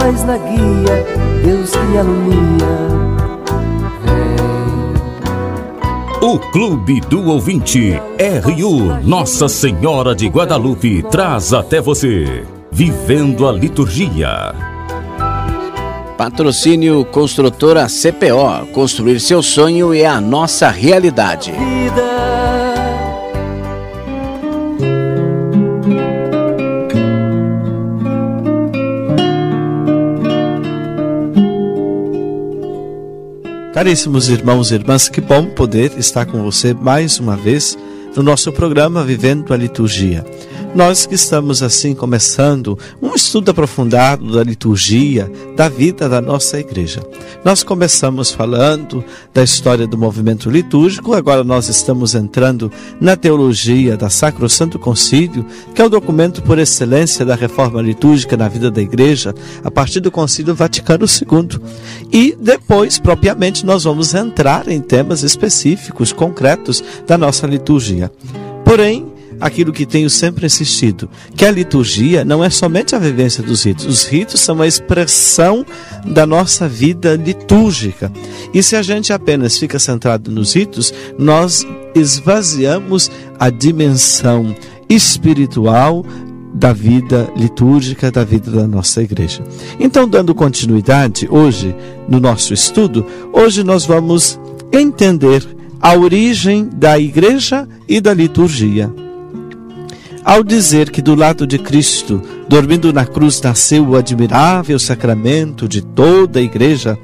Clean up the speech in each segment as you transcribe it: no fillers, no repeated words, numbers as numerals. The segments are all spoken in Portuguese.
paz na guia, Deus que me alunia. O Clube do Ouvinte RU Nossa Senhora de Guadalupe traz até você Vivendo a Liturgia. Patrocínio Construtora CPO. Construir seu sonho é a nossa realidade. Caríssimos irmãos e irmãs, que bom poder estar com você mais uma vez no nosso programa Vivendo a Liturgia. Nós que estamos assim começando um estudo aprofundado da liturgia, da vida da nossa igreja. Nós começamos falando da história do movimento litúrgico, agora nós estamos entrando na teologia da Sacrosanto Concílio, que é o documento por excelência da reforma litúrgica na vida da igreja, a partir do Concílio Vaticano II. E depois, propriamente, nós vamos entrar em temas específicos, concretos da nossa liturgia. Porém, aquilo que tenho sempre insistido, que a liturgia não é somente a vivência dos ritos. Os ritos são a expressão da nossa vida litúrgica. E se a gente apenas fica centrado nos ritos, nós esvaziamos a dimensão espiritual da vida litúrgica, da vida da nossa igreja. Então, dando continuidade hoje no nosso estudo, hoje nós vamos entender a origem da igreja e da liturgia. Ao dizer que do lado de Cristo, dormindo na cruz, nasceu o admirável sacramento de toda a igreja,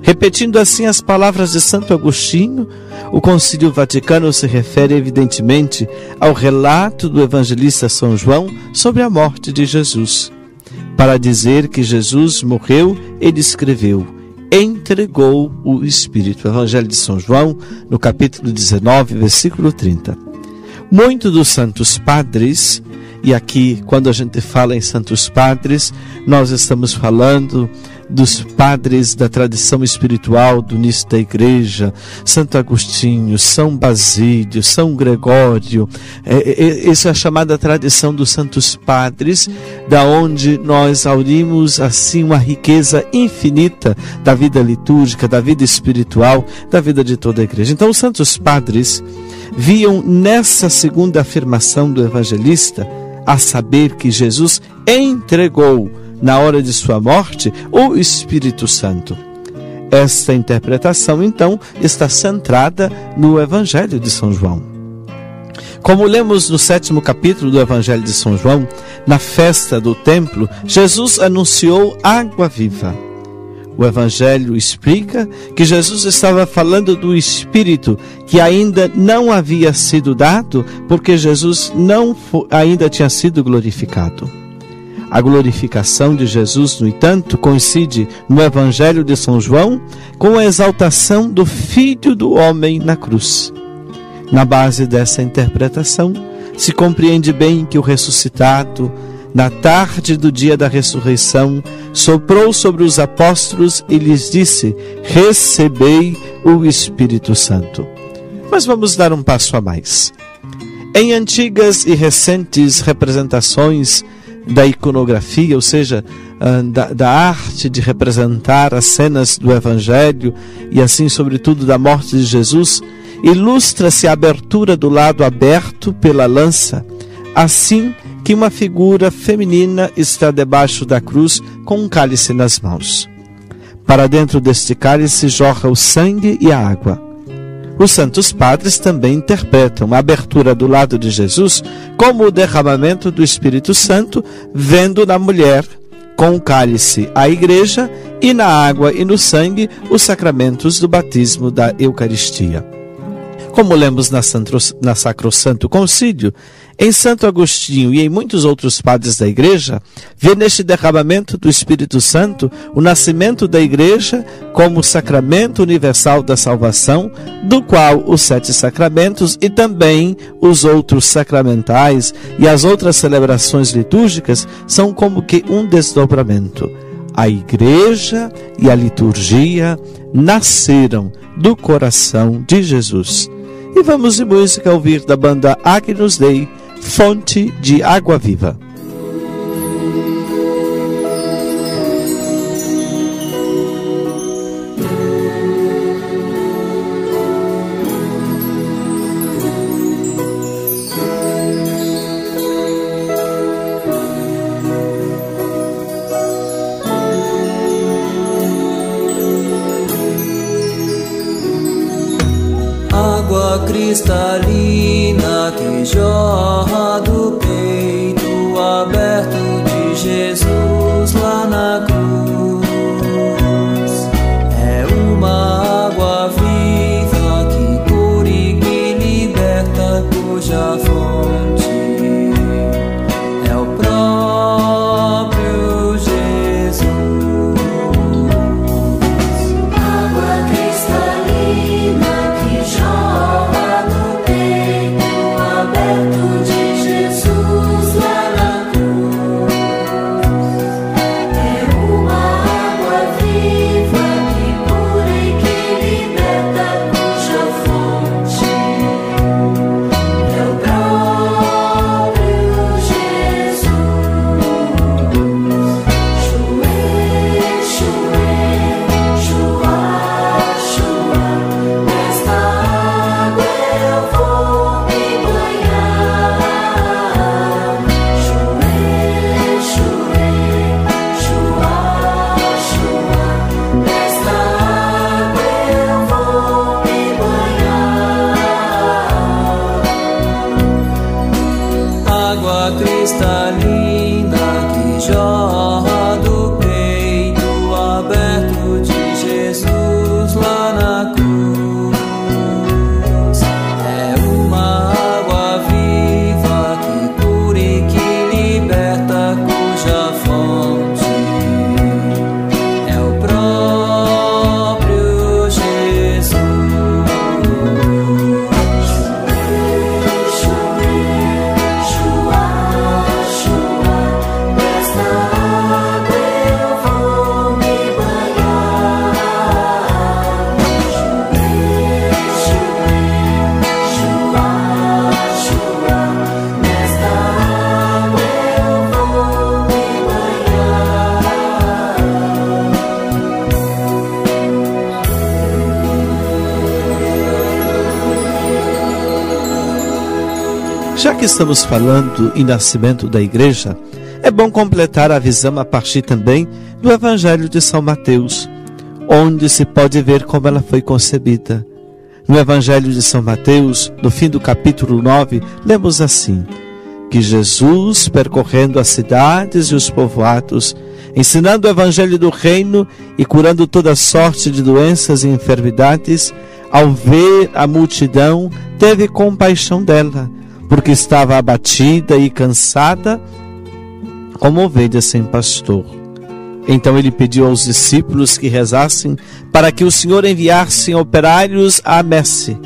repetindo assim as palavras de Santo Agostinho, o Concílio Vaticano se refere evidentemente ao relato do evangelista São João sobre a morte de Jesus. Para dizer que Jesus morreu, ele escreveu: entregou o Espírito. Evangelho de São João, no capítulo 19, versículo 30. Muitos dos santos padres, e aqui quando a gente fala em santos padres, nós estamos falando dos padres da tradição espiritual do início da igreja, Santo Agostinho, São Basílio, São Gregório. Essa é a chamada tradição dos santos padres, da onde nós aurimos assim uma riqueza infinita da vida litúrgica, da vida espiritual, da vida de toda a igreja. Então os santos padres viam nessa segunda afirmação do evangelista, a saber que Jesus entregou na hora de sua morte o Espírito Santo. Esta interpretação, então, está centrada no Evangelho de São João. Como lemos no 7º capítulo do Evangelho de São João, na festa do templo, Jesus anunciou água viva. O Evangelho explica que Jesus estava falando do Espírito que ainda não havia sido dado, porque Jesus ainda tinha sido glorificado. A glorificação de Jesus, no entanto, coincide no Evangelho de São João com a exaltação do Filho do Homem na cruz. Na base dessa interpretação, se compreende bem que o ressuscitado, na tarde do dia da ressurreição, soprou sobre os apóstolos e lhes disse: recebei o Espírito Santo. Mas vamos dar um passo a mais. Em antigas e recentes representações da iconografia, ou seja, da arte de representar as cenas do Evangelho e assim, sobretudo, da morte de Jesus, ilustra-se a abertura do lado aberto pela lança, assim que uma figura feminina está debaixo da cruz com um cálice nas mãos. Para dentro deste cálice jorra o sangue e a água. Os santos padres também interpretam a abertura do lado de Jesus como o derramamento do Espírito Santo, vendo na mulher, com o cálice, a igreja, e na água e no sangue, os sacramentos do batismo da Eucaristia. Como lemos na Sacrosanto Concílio, em Santo Agostinho e em muitos outros padres da igreja, vê neste derramamento do Espírito Santo o nascimento da igreja como sacramento universal da salvação, do qual os 7 sacramentos e também os outros sacramentais e as outras celebrações litúrgicas são como que um desdobramento. A igreja e a liturgia nasceram do coração de Jesus. E vamos de música ouvir da banda Agnus Dei, Fonte de Água Viva. água cristalina que jorra do peito aberto de Jesus lá na cruz. É uma água viva que cura e que liberta, cuja fonte é o próprio Jesus. Água cristalina que jorra do peito aberto de Jesus lá na cruz. É uma água viva que cura e que liberta, cuja fonte é o próprio Jesus. Shué, Shué, Shua, Shua, nesta água eu vou me banhar. Shué, Shué, Shua, Shua, nesta água eu vou me banhar. Água cristalina que jorra do peito aberto de Jesus lá na cruz. É uma água viva que cura e que liberta, cuja fonte é o próprio Jesus. Shué, Shua, Shua, nesta água eu vou me banhar. Shué, Shua, Shua, nesta água eu vou me Já que estamos falando em nascimento da igreja, é bom completar a visão a partir também do Evangelho de São Mateus, onde se pode ver como ela foi concebida. No Evangelho de São Mateus, no fim do capítulo 9, lemos assim: que Jesus, percorrendo as cidades e os povoados, ensinando o Evangelho do Reino e curando toda sorte de doenças e enfermidades, ao ver a multidão, teve compaixão dela, porque estava abatida e cansada, como ovelha sem pastor. Então ele pediu aos discípulos que rezassem para que o Senhor enviasse operários à messe.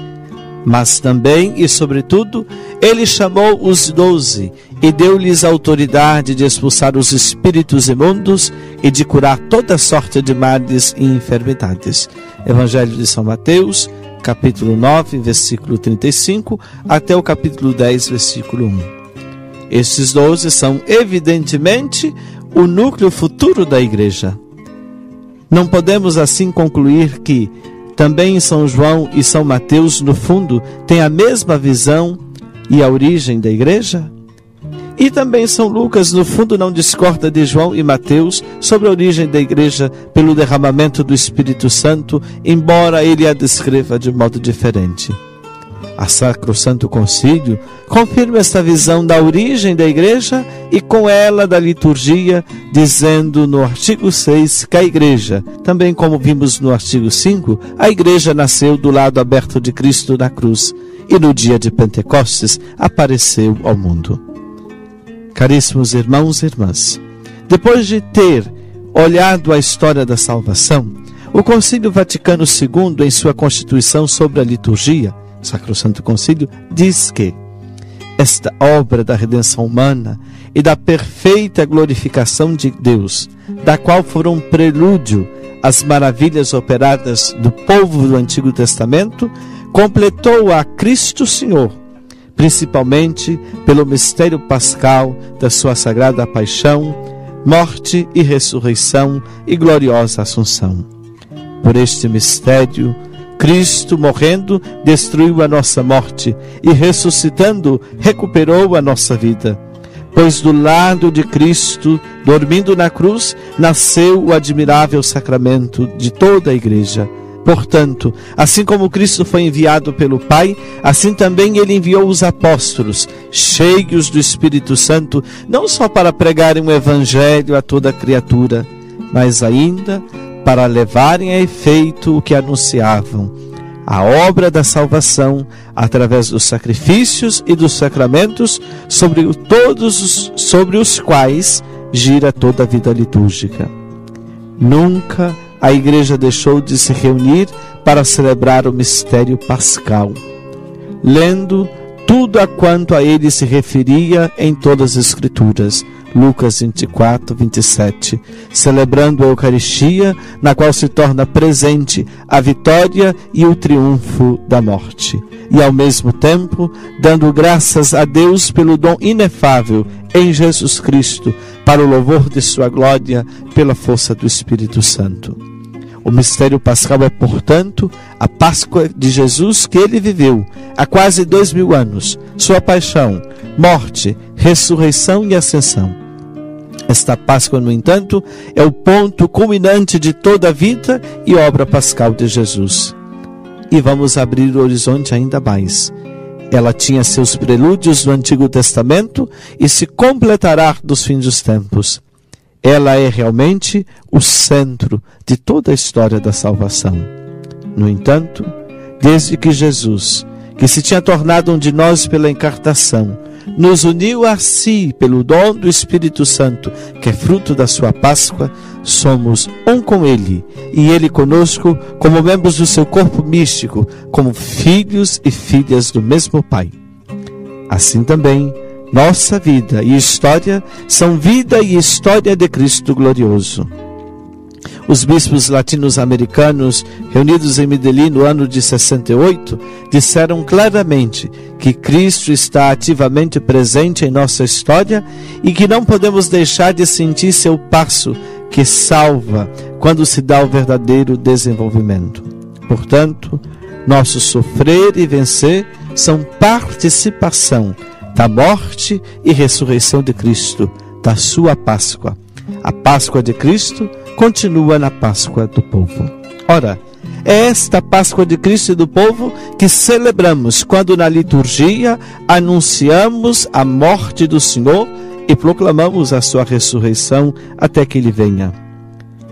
Mas também e sobretudo, ele chamou os 12 e deu-lhes a autoridade de expulsar os espíritos imundos e de curar toda sorte de males e enfermidades. Evangelho de São Mateus, capítulo 9, versículo 35, até o capítulo 10, versículo 1. Estes 12 são, evidentemente, o núcleo futuro da igreja. Não podemos assim concluir que também São João e São Mateus, no fundo, têm a mesma visão e a origem da igreja? E também São Lucas, no fundo, não discorda de João e Mateus sobre a origem da igreja pelo derramamento do Espírito Santo, embora ele a descreva de modo diferente. A Sacrosanto Concílio confirma esta visão da origem da igreja e com ela da liturgia, dizendo no artigo 6 que a igreja, também como vimos no artigo 5, a igreja nasceu do lado aberto de Cristo na cruz e no dia de Pentecostes apareceu ao mundo. Caríssimos irmãos e irmãs, depois de ter olhado a história da salvação, o Concílio Vaticano II, em sua Constituição sobre a Liturgia, Sacrosanto Concílio, diz que esta obra da redenção humana e da perfeita glorificação de Deus, da qual foram prelúdio as maravilhas operadas do povo do Antigo Testamento, completou a Cristo Senhor, principalmente pelo mistério pascal da sua sagrada paixão, morte e ressurreição e gloriosa assunção. Por este mistério, Cristo, morrendo, destruiu a nossa morte e, ressuscitando, recuperou a nossa vida. Pois do lado de Cristo, dormindo na cruz, nasceu o admirável sacramento de toda a Igreja, Portanto, assim como Cristo foi enviado pelo Pai, assim também ele enviou os apóstolos, cheios do Espírito Santo, não só para pregarem o Evangelho a toda criatura, mas ainda para levarem a efeito o que anunciavam, a obra da salvação através dos sacrifícios e dos sacramentos sobre os quais gira toda a vida litúrgica. Nunca a Igreja deixou de se reunir para celebrar o mistério pascal, lendo tudo a quanto a ele se referia em todas as Escrituras, Lucas 24, 27, celebrando a Eucaristia, na qual se torna presente a vitória e o triunfo da morte, e ao mesmo tempo dando graças a Deus pelo dom inefável em Jesus Cristo, para o louvor de sua glória, pela força do Espírito Santo. O mistério pascal é, portanto, a Páscoa de Jesus que ele viveu há quase 2000 anos, sua paixão, morte, ressurreição e ascensão. Esta Páscoa, no entanto, é o ponto culminante de toda a vida e obra pascal de Jesus. E vamos abrir o horizonte ainda mais. Ela tinha seus prelúdios no Antigo Testamento e se completará dos fins dos tempos. Ela é realmente o centro de toda a história da salvação. No entanto, desde que Jesus, que se tinha tornado um de nós pela encarnação, nos uniu a si pelo dom do Espírito Santo, que é fruto da sua Páscoa, somos um com Ele, e Ele conosco, como membros do seu corpo místico, como filhos e filhas do mesmo Pai. Assim também, nossa vida e história são vida e história de Cristo glorioso. Os bispos latino-americanos, reunidos em Medellín no ano de 68, disseram claramente que Cristo está ativamente presente em nossa história e que não podemos deixar de sentir seu passo que salva quando se dá o verdadeiro desenvolvimento. Portanto, nosso sofrer e vencer são participação da morte e ressurreição de Cristo, da sua Páscoa. A Páscoa de Cristo continua na Páscoa do povo. Ora, é esta Páscoa de Cristo e do povo que celebramos quando na liturgia anunciamos a morte do Senhor e proclamamos a sua ressurreição até que Ele venha.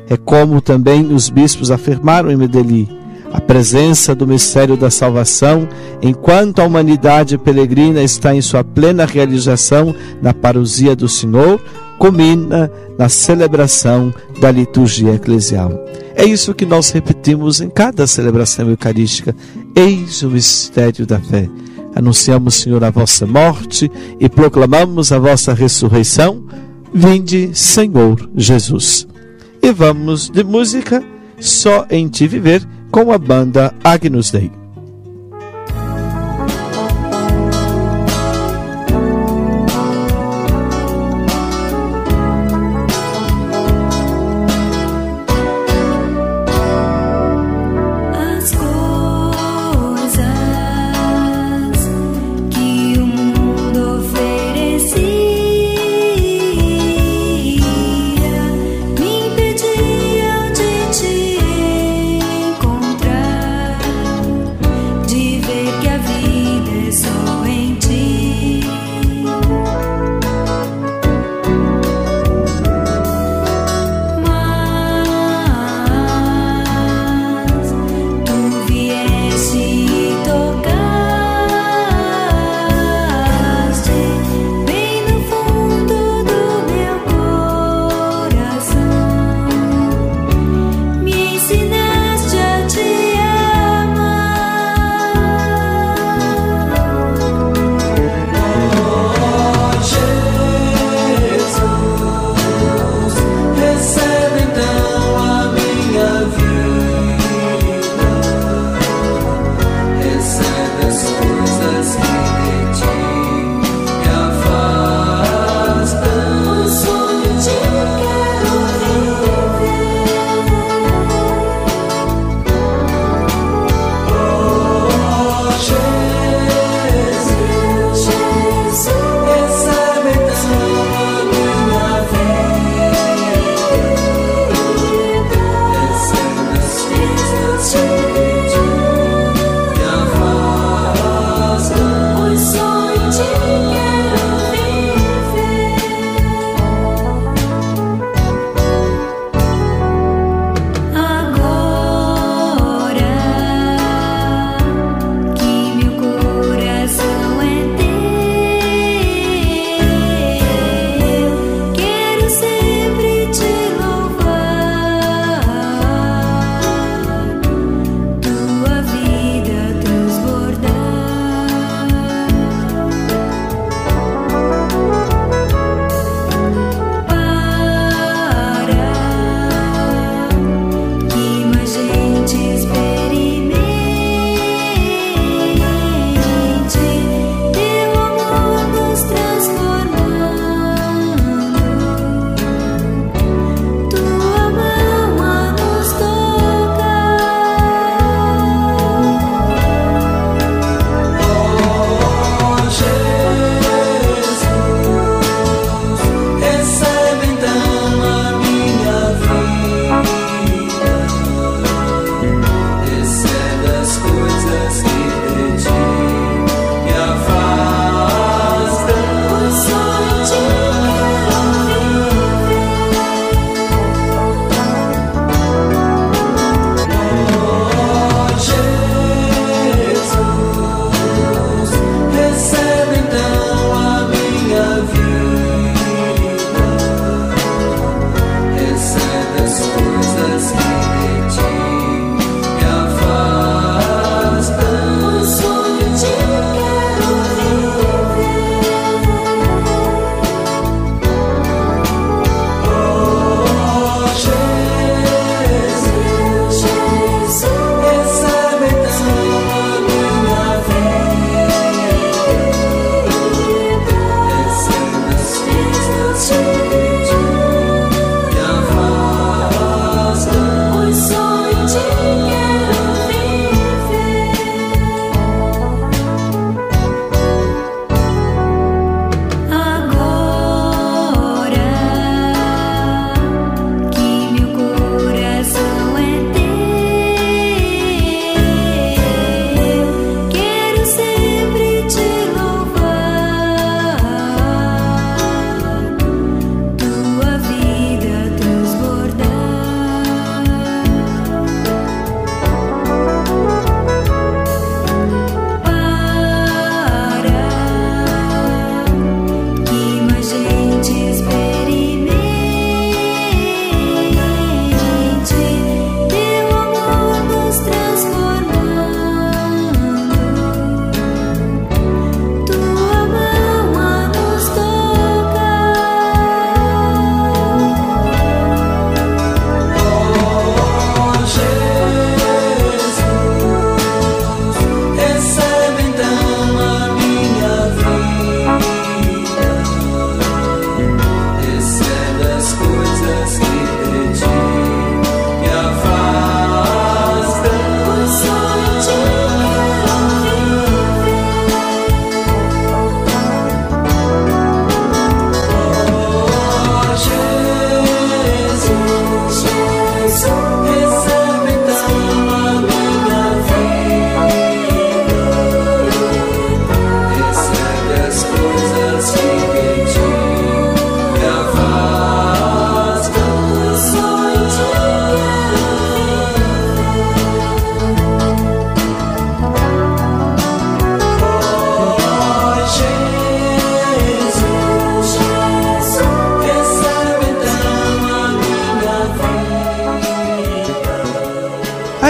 É como também os bispos afirmaram em Medellín, a presença do mistério da salvação, enquanto a humanidade peregrina está em sua plena realização na parousia do Senhor, culmina na celebração da liturgia eclesial. É isso que nós repetimos em cada celebração eucarística. Eis o mistério da fé. Anunciamos, Senhor, a vossa morte e proclamamos a vossa ressurreição. Vinde, Senhor Jesus. E vamos de música Só em Ti Viver, com a banda Agnus Dei. Me impediam de te encontrar.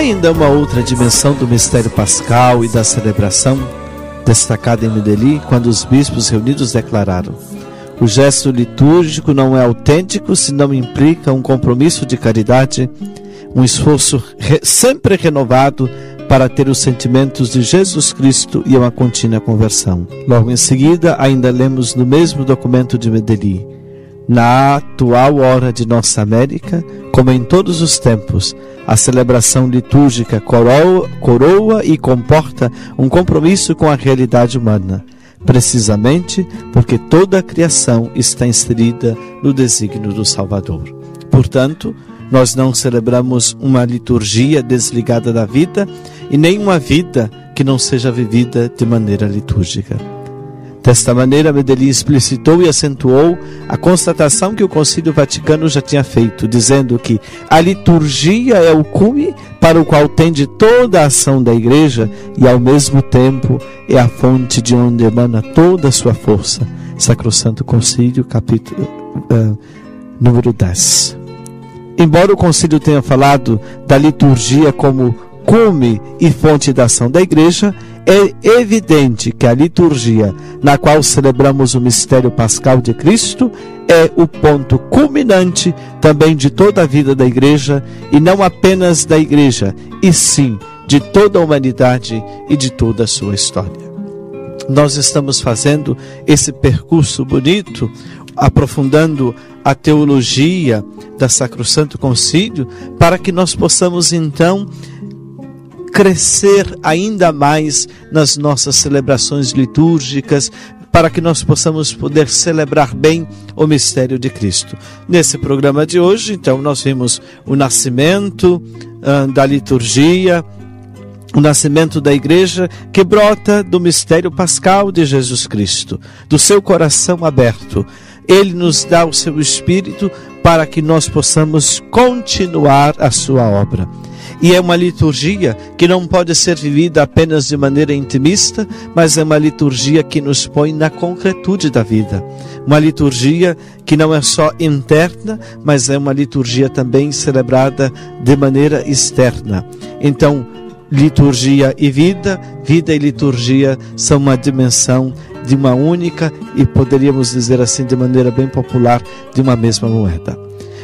ainda uma outra dimensão do mistério pascal e da celebração, destacada em Medellín, quando os bispos reunidos declararam: o gesto litúrgico não é autêntico se não implica um compromisso de caridade, um esforço sempre renovado para ter os sentimentos de Jesus Cristo e uma contínua conversão. Logo em seguida, ainda lemos no mesmo documento de Medellín: na atual hora de nossa América, como em todos os tempos, a celebração litúrgica coroa e comporta um compromisso com a realidade humana, precisamente porque toda a criação está inserida no desígnio do Salvador. Portanto, nós não celebramos uma liturgia desligada da vida e nem uma vida que não seja vivida de maneira litúrgica. Desta maneira, Medellín explicitou e acentuou a constatação que o Concílio Vaticano já tinha feito, dizendo que a liturgia é o cume para o qual tende toda a ação da Igreja e, ao mesmo tempo, é a fonte de onde emana toda a sua força. Sacrosanto Concílio, capítulo número 10. Embora o Concílio tenha falado da liturgia como cume e fonte da ação da Igreja, é evidente que a liturgia na qual celebramos o mistério pascal de Cristo é o ponto culminante também de toda a vida da Igreja, e não apenas da Igreja, e sim de toda a humanidade e de toda a sua história. Nós estamos fazendo esse percurso bonito, aprofundando a teologia da Sacrosanto Concílio, para que nós possamos então crescer ainda mais nas nossas celebrações litúrgicas, para que nós possamos poder celebrar bem o mistério de Cristo. Nesse programa de hoje, então, nós vimos o nascimento da liturgia, o nascimento da Igreja, que brota do mistério pascal de Jesus Cristo, do seu coração aberto. Ele nos dá o seu Espírito para que nós possamos continuar a sua obra. E é uma liturgia que não pode ser vivida apenas de maneira intimista, mas é uma liturgia que nos põe na concretude da vida. Uma liturgia que não é só interna, mas é uma liturgia também celebrada de maneira externa. Então, liturgia e vida, vida e liturgia são uma dimensão de uma única e, poderíamos dizer assim de maneira bem popular, de uma mesma moeda.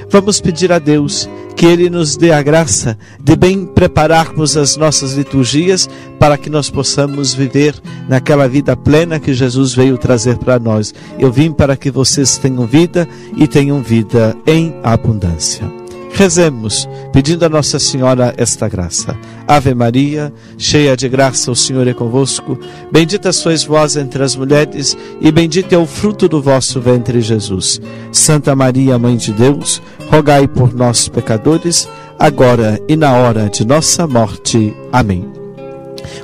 Vamos pedir a Deus que Ele nos dê a graça de bem prepararmos as nossas liturgias para que nós possamos viver naquela vida plena que Jesus veio trazer para nós. Eu vim para que vocês tenham vida e tenham vida em abundância. Rezemos, pedindo a Nossa Senhora esta graça. Ave Maria, cheia de graça, o Senhor é convosco. Bendita sois vós entre as mulheres, e bendito é o fruto do vosso ventre, Jesus. Santa Maria, Mãe de Deus, rogai por nós, pecadores, agora e na hora de nossa morte. Amém.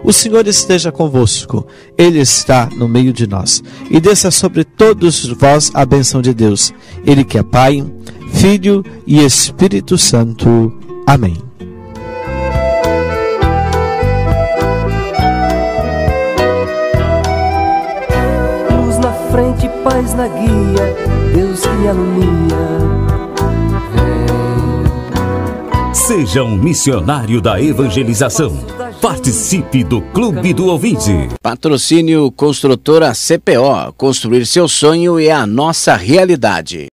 O Senhor esteja convosco, Ele está no meio de nós, e desça sobre todos vós a bênção de Deus, Ele que é Pai, Filho e Espírito Santo. Amém. Luz na frente, paz na guia, Deus que me alumia. Seja um missionário da evangelização. Participe do Clube do Ouvinte. Patrocínio Construtora CPO. Construir seu sonho é a nossa realidade.